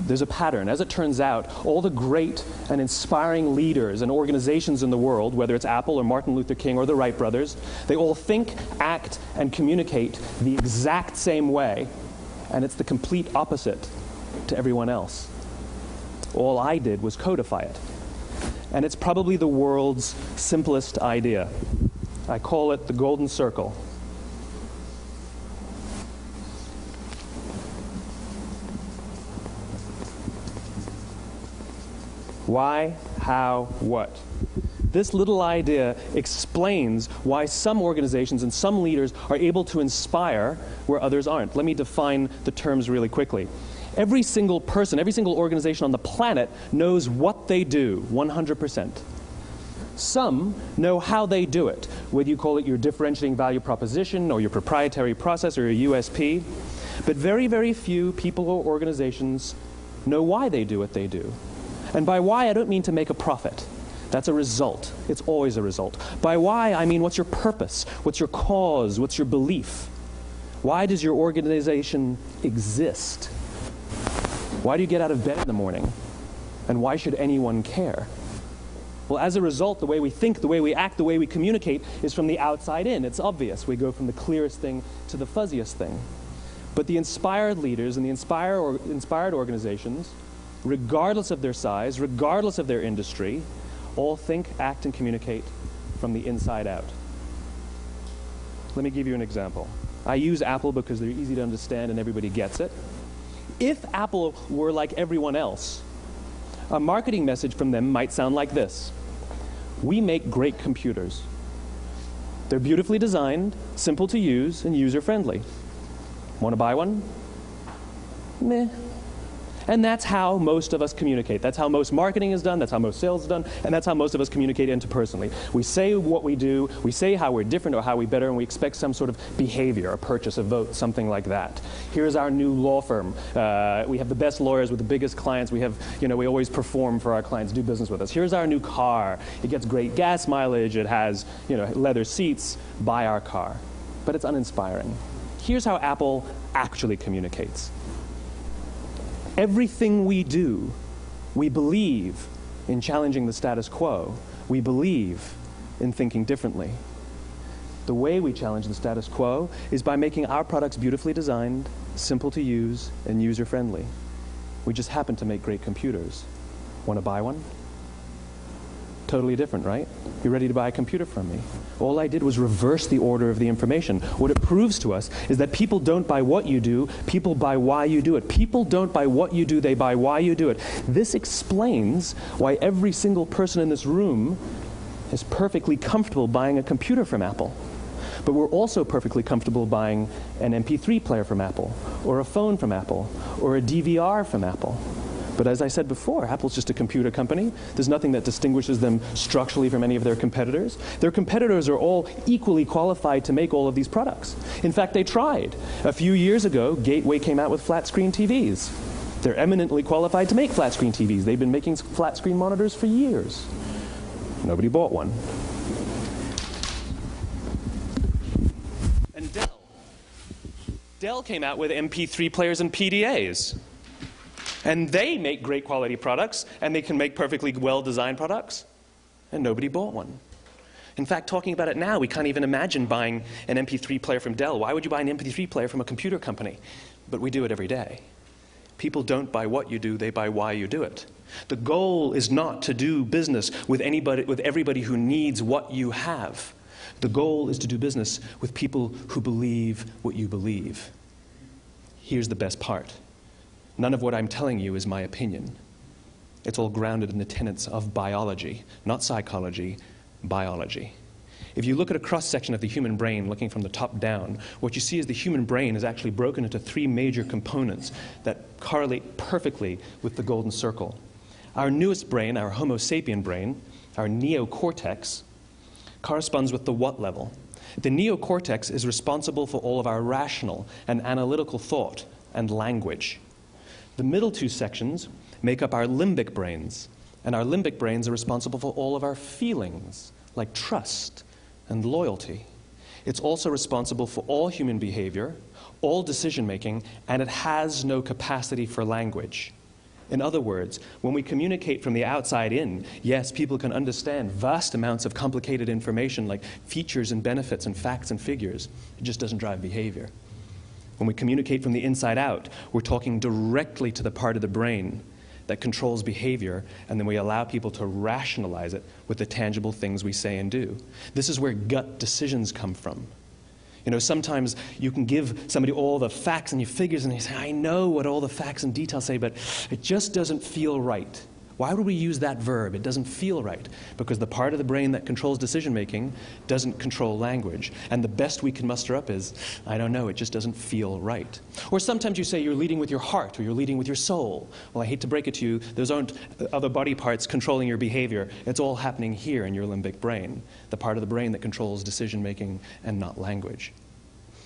There's a pattern. As it turns out, all the great and inspiring leaders and organizations in the world, whether it's Apple or Martin Luther King or the Wright brothers, they all think, act, and communicate the exact same way, and it's the complete opposite to everyone else. All I did was codify it. And it's probably the world's simplest idea. I call it the golden circle. Why, how, what? This little idea explains why some organizations and some leaders are able to inspire where others aren't. Let me define the terms really quickly. Every single person, every single organization on the planet knows what they do, 100%. Some know how they do it, whether you call it your differentiating value proposition or your proprietary process or your USP. But very, very few people or organizations know why they do what they do. And by why, I don't mean to make a profit. That's a result. It's always a result. By why, I mean what's your purpose? What's your cause? What's your belief? Why does your organization exist? Why do you get out of bed in the morning? And why should anyone care? Well, as a result, the way we think, the way we act, the way we communicate is from the outside in. It's obvious. We go from the clearest thing to the fuzziest thing. But the inspired leaders and the inspired organizations, regardless of their size, regardless of their industry, all think, act, and communicate from the inside out. Let me give you an example. I use Apple because they're easy to understand and everybody gets it. If Apple were like everyone else, a marketing message from them might sound like this. We make great computers. They're beautifully designed, simple to use, and user-friendly. Want to buy one? Meh. And that's how most of us communicate. That's how most marketing is done, that's how most sales is done, and that's how most of us communicate interpersonally. We say what we do, we say how we're different or how we better, and we expect some sort of behavior, a purchase, a vote, something like that. Here's our new law firm. We have the best lawyers with the biggest clients. We have, we always perform for our clients, do business with us. Here's our new car. It gets great gas mileage. It has, leather seats. Buy our car. But it's uninspiring. Here's how Apple actually communicates. Everything we do, we believe in challenging the status quo. We believe in thinking differently. The way we challenge the status quo is by making our products beautifully designed, simple to use, and user-friendly. We just happen to make great computers. Want to buy one? Totally different, right? You're ready to buy a computer from me. All I did was reverse the order of the information. What it proves to us is that people don't buy what you do, people buy why you do it. People don't buy what you do, they buy why you do it. This explains why every single person in this room is perfectly comfortable buying a computer from Apple. But we're also perfectly comfortable buying an MP3 player from Apple, or a phone from Apple, or a DVR from Apple. But as I said before, Apple's just a computer company. There's nothing that distinguishes them structurally from any of their competitors. Their competitors are all equally qualified to make all of these products. In fact, they tried. A few years ago, Gateway came out with flat-screen TVs. They're eminently qualified to make flat-screen TVs. They've been making flat-screen monitors for years. Nobody bought one. And Dell came out with MP3 players and PDAs. And they make great quality products, and they can make perfectly well-designed products, and nobody bought one. In fact, talking about it now, we can't even imagine buying an MP3 player from Dell. Why would you buy an MP3 player from a computer company? But we do it every day. People don't buy what you do, they buy why you do it. The goal is not to do business with everybody who needs what you have. The goal is to do business with people who believe what you believe. Here's the best part. None of what I'm telling you is my opinion. It's all grounded in the tenets of biology, not psychology, biology. If you look at a cross-section of the human brain, looking from the top down, what you see is the human brain is actually broken into three major components that correlate perfectly with the golden circle. Our newest brain, our Homo sapien brain, our neocortex, corresponds with the what level. The neocortex is responsible for all of our rational and analytical thought and language. The middle two sections make up our limbic brains, and our limbic brains are responsible for all of our feelings, like trust and loyalty. It's also responsible for all human behavior, all decision-making, and it has no capacity for language. In other words, when we communicate from the outside in, yes, people can understand vast amounts of complicated information like features and benefits and facts and figures. It just doesn't drive behavior. When we communicate from the inside out, we're talking directly to the part of the brain that controls behavior, and then we allow people to rationalize it with the tangible things we say and do. This is where gut decisions come from. You know, sometimes you can give somebody all the facts and your figures, and they say, I know what all the facts and details say, but it just doesn't feel right. Why would we use that verb? It doesn't feel right. Because the part of the brain that controls decision-making doesn't control language. And the best we can muster up is, I don't know, it just doesn't feel right. Or sometimes you say you're leading with your heart, or you're leading with your soul. Well, I hate to break it to you, those aren't other body parts controlling your behavior. It's all happening here in your limbic brain, the part of the brain that controls decision-making and not language.